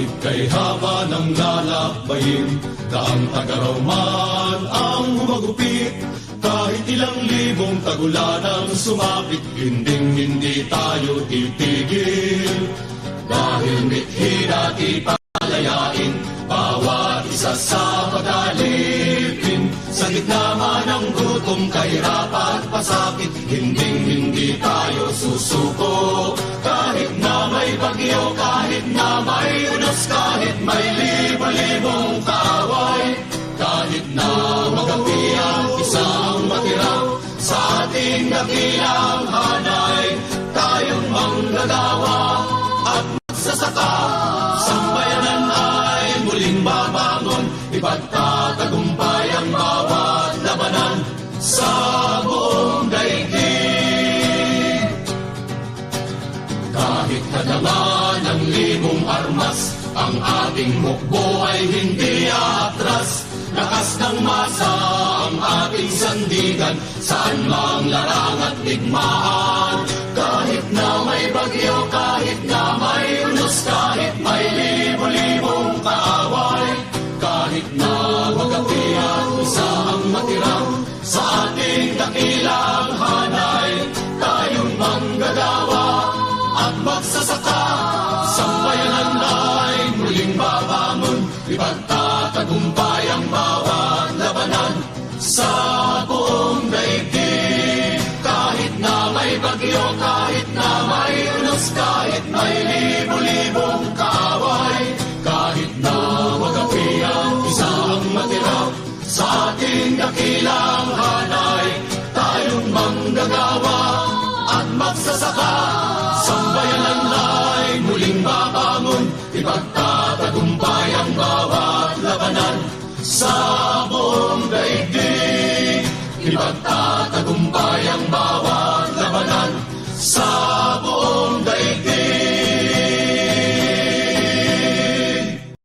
Kahit kay haba ng lalakbayin, daang tagaraw man ang humagupit. Kahit ilang libong tagulan ang sumapit, hindi tayo titigil. Dahil mithi natin palayain, bawat isa sa pag-alipin. Sa gitna man ng gutom, kahirapan, pasakit, hindi tayo susuko. Kahit na may bagyo, kahit na may unos, kahit may libo-libong kaaway, kahit na magapi ang isang matira sa ating dakilang hanay, tayong manggagawa at magsasaka. Sambayanan ay muling babangon, ipagtatagumpay ang bawat labanan sa buong daigdig. Kahit hadaman ng limong armas, ang ating hukbo ay hindi atras. Lakas ng masa ang ating sandigan, saan mang larang at digmaan. Kahit na may bagyo, kahit na may unos, kahit may libo-libong kaaway, kahit na magapi at isa ang matira sa ating dakilang hanay, tayong manggagawa at magsasaka. Sambayanan ay muling babangon, ipagtatagumpay ang bawat labanan sa buong daigdig. Kahit na may bagyo, kahit na may unos, kahit may libo-libong kaaway, kahit na magapi ang isang matira sa ating dakilang hanay, tayong manggagawa at magsasaka. Sambayanan ay muling babangon, ipagtatagumpay ang bawat labanan sa buong daigdig. Ipagtatagumpay ang bawat labanan sa